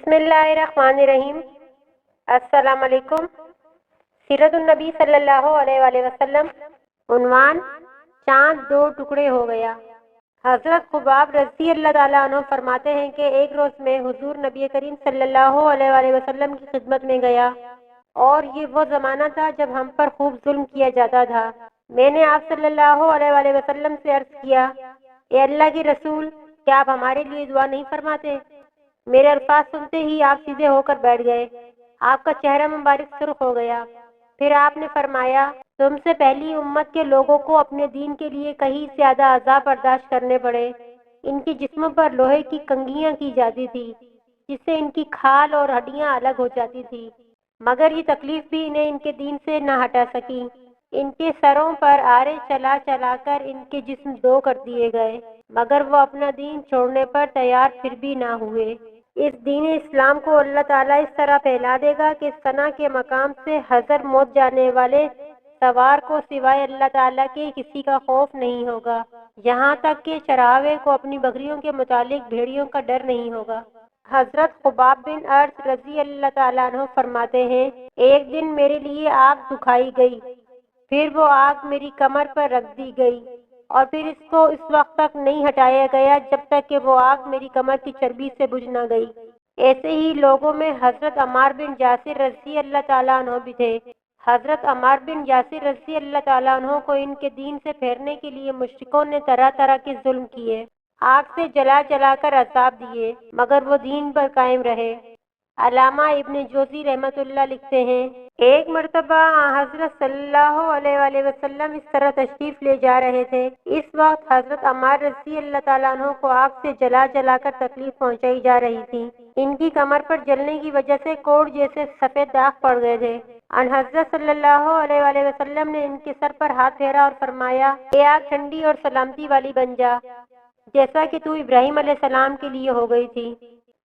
بسم اللہ الرحمن الرحیم۔ السلام علیکم۔ سیرت النبی صلی اللہ علیہ وآلہ وسلم۔ عنوان: چاند دو ٹکڑے ہو گیا۔ حضرت خباب رضی اللہ تعالیٰ عنہ فرماتے ہیں کہ ایک روز میں حضور نبی کریم صلی اللہ علیہ وآلہ وسلم کی خدمت میں گیا، اور یہ وہ زمانہ تھا جب ہم پر خوب ظلم کیا جاتا تھا۔ میں نے آپ صلی اللہ علیہ وآلہ وسلم سے عرض کیا: اے اللہ کے رسول، کیا آپ ہمارے لیے دعا نہیں فرماتے؟ میرے الفاظ سنتے ہی آپ سیدھے ہو کر بیٹھ گئے۔ آپ کا چہرہ مبارک سرخ ہو گیا۔ پھر آپ نے فرمایا: تم سے پہلی امت کے لوگوں کو اپنے دین کے لیے کہیں زیادہ عذاب برداشت کرنے پڑے۔ ان کے جسموں پر لوہے کی کنگھیاں کی جاتی تھی، جس سے ان کی کھال اور ہڈیاں الگ ہو جاتی تھی، مگر یہ تکلیف بھی انہیں ان کے دین سے نہ ہٹا سکی۔ ان کے سروں پر آرے چلا چلا کر ان کے جسم دو کر دیے گئے، مگر وہ اپنا دین چھوڑنے پر تیار پھر بھی نہ ہوئے۔ اس دین اسلام کو اللہ تعالیٰ اس طرح پھیلا دے گا کہ ثنا کے مقام سے حذر موت جانے والے سوار کو سوائے اللہ تعالیٰ کے کسی کا خوف نہیں ہوگا، یہاں تک کہ چراغے کو اپنی بکریوں کے متعلق بھیڑیوں کا ڈر نہیں ہوگا۔ حضرت خباب بن ارت رضی اللہ تعالیٰ عنہ فرماتے ہیں: ایک دن میرے لیے آگ دکھائی گئی، پھر وہ آگ میری کمر پر رکھ دی گئی، اور پھر اس کو اس وقت تک نہیں ہٹایا گیا جب تک کہ وہ آگ میری کمر کی چربی سے بجھ نہ گئی۔ ایسے ہی لوگوں میں حضرت عمار بن یاسر رضی اللہ تعالیٰ عنہ بھی تھے۔ حضرت عمار بن یاسر رضی اللہ تعالیٰ عنہ کو ان کے دین سے پھیرنے کے لیے مشرکوں نے طرح طرح کے ظلم کیے، آگ سے جلا جلا کر عذاب دیے، مگر وہ دین پر قائم رہے۔ علامہ ابن جوزی رحمۃ اللہ لکھتے ہیں: ایک مرتبہ حضرت صلی اللہ علیہ وآلہ وسلم اس طرح تشریف لے جا رہے تھے، اس وقت حضرت عمار رضی اللہ تعالیٰ عنہ کو آگ سے جلا جلا کر تکلیف پہنچائی جا رہی تھی۔ ان کی کمر پر جلنے کی وجہ سے کوڑ جیسے سفید داغ پڑ گئے تھے۔ ان حضرت صلی اللہ علیہ وآلہ وسلم نے ان کے سر پر ہاتھ پھیرا اور فرمایا: اے آگ، ٹھنڈی اور سلامتی والی بن جا، جیسا کہ تو ابراہیم علیہ السلام کے لیے ہو گئی تھی۔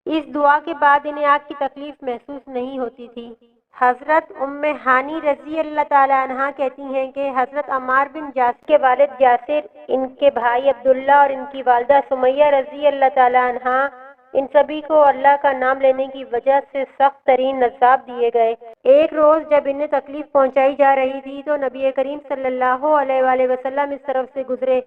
اس دعا کے بعد انہیں آگ کی تکلیف محسوس نہیں ہوتی تھی۔ حضرت ام ہانی رضی اللہ تعالیٰ عنہا کہتی ہیں کہ حضرت عمار بن یاسر کے والد یاسر، ان کے بھائی عبداللہ اور ان کی والدہ سمیہ رضی اللہ تعالیٰ عنہا، ان سبھی کو اللہ کا نام لینے کی وجہ سے سخت ترین عذاب دیے گئے۔ ایک روز جب انہیں تکلیف پہنچائی جا رہی تھی تو نبی کریم صلی اللہ علیہ وآلہ وسلم اس طرف سے گزرے۔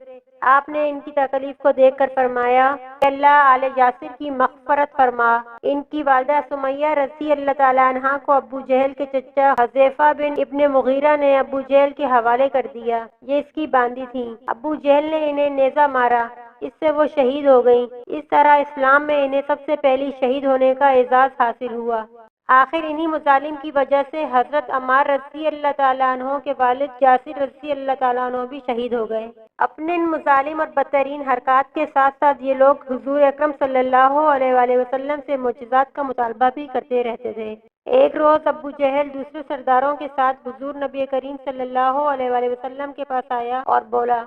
آپ نے ان کی تکلیف کو دیکھ کر فرمایا: اے اللہ، آل یاسر کی مغفرت فرما۔ ان کی والدہ سمیہ رضی اللہ تعالیٰ عنہا کو ابو جہل کے چچا حذیفہ بن ابن مغیرہ نے ابو جہل کے حوالے کر دیا۔ یہ اس کی باندی تھیں۔ ابو جہل نے انہیں نیزہ مارا، اس سے وہ شہید ہو گئیں۔ اس طرح اسلام میں انہیں سب سے پہلی شہید ہونے کا اعزاز حاصل ہوا۔ آخر انہی مظالم کی وجہ سے حضرت عمار رضی اللہ تعالیٰ عنہ کے والد یاسر رضی اللہ تعالیٰ عنہ بھی شہید ہو گئے۔ اپنے ان مظالم اور بدترین حرکات کے ساتھ ساتھ یہ لوگ حضور اکرم صلی اللہ علیہ وآلہ وسلم سے معجزات کا مطالبہ بھی کرتے رہتے تھے۔ ایک روز ابو جہل دوسرے سرداروں کے ساتھ حضور نبی کریم صلی اللہ علیہ وآلہ وسلم کے پاس آیا اور بولا: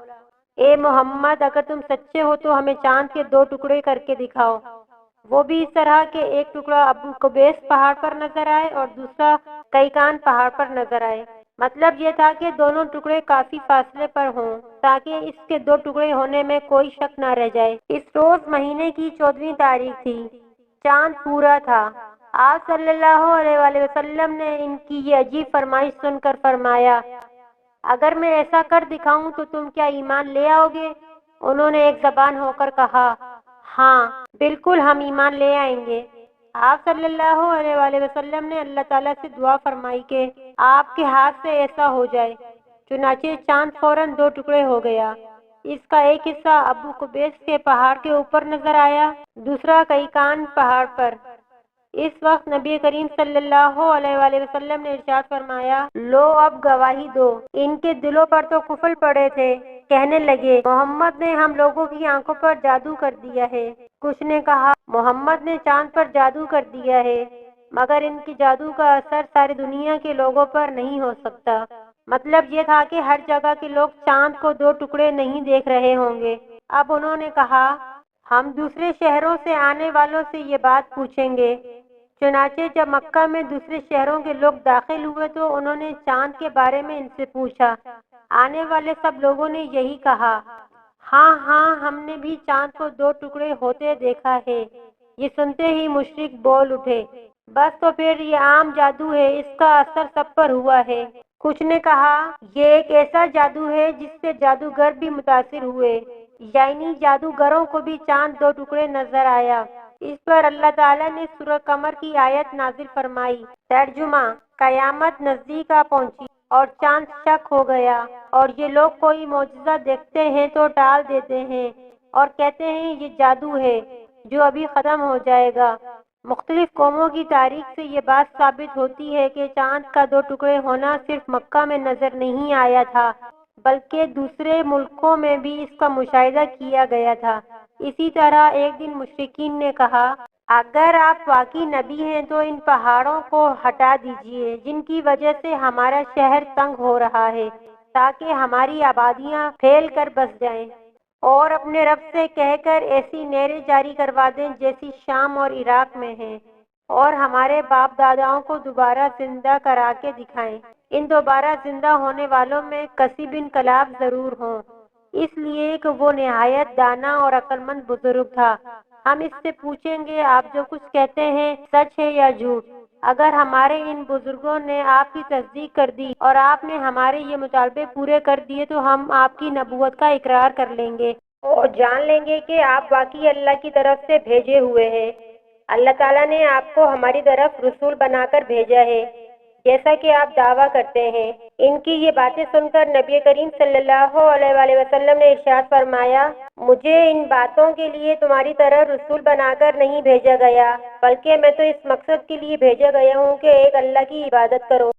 اے محمد، اگر تم سچے ہو تو ہمیں چاند کے دو ٹکڑے کر کے دکھاؤ۔ وہ بھی اس طرح کہ ایک ٹکڑا ابو قبیس پہاڑ پر نظر آئے اور دوسرا کیکان پہاڑ پر نظر آئے۔ مطلب یہ تھا کہ دونوں ٹکڑے کافی فاصلے پر ہوں تاکہ اس کے دو ٹکڑے ہونے میں کوئی شک نہ رہ جائے۔ اس روز مہینے کی 14ویں تاریخ تھی۔ چاند پورا تھا۔ آپ صلی اللہ علیہ وآلہ وسلم نے ان کی یہ عجیب فرمائش سن کر فرمایا: اگر میں ایسا کر دکھاؤں تو تم کیا ایمان لے آؤ گے؟ انہوں نے ایک زبان ہو کر کہا: ہاں، بالکل، ہم ایمان لے آئیں گے۔ آپ صلی اللہ علیہ وآلہ وسلم نے اللہ تعالیٰ سے دعا فرمائی کہ آپ کے ہاتھ سے ایسا ہو جائے۔ چنانچہ چاند فوراً دو ٹکڑے ہو گیا۔ اس کا ایک حصہ ابو قبیس کے پہاڑ کے اوپر نظر آیا، دوسرا کیکان پہاڑ پر۔ اس وقت نبی کریم صلی اللہ علیہ وآلہ وسلم نے ارشاد فرمایا: لو، اب گواہی دو۔ ان کے دلوں پر تو قفل پڑے تھے۔ کہنے لگے: محمد نے ہم لوگوں کی آنکھوں پر جادو کر دیا ہے۔ کچھ نے کہا: محمد نے چاند پر جادو کر دیا ہے، مگر ان کی جادو کا اثر ساری دنیا کے لوگوں پر نہیں ہو سکتا۔ مطلب یہ تھا کہ ہر جگہ کے لوگ چاند کو دو ٹکڑے نہیں دیکھ رہے ہوں گے۔ اب انہوں نے کہا: ہم دوسرے شہروں سے آنے والوں سے یہ بات پوچھیں گے۔ چنانچہ جب مکہ میں دوسرے شہروں کے لوگ داخل ہوئے تو انہوں نے چاند کے بارے میں ان سے پوچھا۔ آنے والے سب لوگوں نے یہی کہا: ہاں ہاں، ہم نے بھی چاند کو دو ٹکڑے ہوتے دیکھا ہے۔ یہ سنتے ہی مشرک بول اٹھے، بس تو پھر یہ عام جادو ہے، اس کا اثر سب پر ہوا ہے۔ کچھ نے کہا یہ ایک ایسا جادو ہے جس سے جادوگر بھی متاثر ہوئے، یعنی جادوگروں کو بھی چاند دو ٹکڑے نظر آیا۔ اس پر اللہ تعالیٰ نے سورہ قمر کی آیت نازل فرمائی۔ ترجمہ: قیامت نزدیک آ پہنچی اور چاند شک ہو گیا، اور یہ لوگ کوئی معجزہ دیکھتے ہیں تو ٹال دیتے ہیں اور کہتے ہیں یہ جادو ہے جو ابھی ختم ہو جائے گا۔ مختلف قوموں کی تاریخ سے یہ بات ثابت ہوتی ہے کہ چاند کا دو ٹکڑے ہونا صرف مکہ میں نظر نہیں آیا تھا، بلکہ دوسرے ملکوں میں بھی اس کا مشاہدہ کیا گیا تھا۔ اسی طرح ایک دن مشرکین نے کہا، اگر آپ واقعی نبی ہیں تو ان پہاڑوں کو ہٹا دیجیے جن کی وجہ سے ہمارا شہر تنگ ہو رہا ہے، تاکہ ہماری آبادیاں پھیل کر بس جائیں، اور اپنے رب سے کہہ کر ایسی نہریں جاری کروا دیں جیسی شام اور عراق میں ہیں، اور ہمارے باپ داداؤں کو دوبارہ زندہ کرا کے دکھائیں۔ ان دوبارہ زندہ ہونے والوں میں کسی بن کلاب ضرور ہوں، اس لیے کہ وہ نہایت دانا اور عقل مند بزرگ تھا۔ ہم اس سے پوچھیں گے آپ جو کچھ کہتے ہیں سچ ہے یا جھوٹ؟ اگر ہمارے ان بزرگوں نے آپ کی تصدیق کر دی اور آپ نے ہمارے یہ مطالبے پورے کر دیے تو ہم آپ کی نبوت کا اقرار کر لیں گے اور جان لیں گے کہ آپ واقعی اللہ کی طرف سے بھیجے ہوئے ہیں۔ اللہ تعالیٰ نے آپ کو ہماری طرف رسول بنا کر بھیجا ہے، جیسا کہ آپ دعویٰ کرتے ہیں۔ ان کی یہ باتیں سن کر نبی کریم صلی اللہ علیہ وآلہ وسلم نے ارشاد فرمایا، مجھے ان باتوں کے لیے تمہاری طرف رسول بنا کر نہیں بھیجا گیا، بلکہ میں تو اس مقصد کے لیے بھیجا گیا ہوں کہ ایک اللہ کی عبادت کرو۔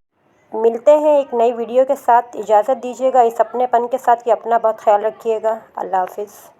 ملتے ہیں ایک نئی ویڈیو کے ساتھ، اجازت دیجیے گا اس اپنے پن کے ساتھ کہ اپنا بہت خیال رکھیے گا۔ اللہ حافظ۔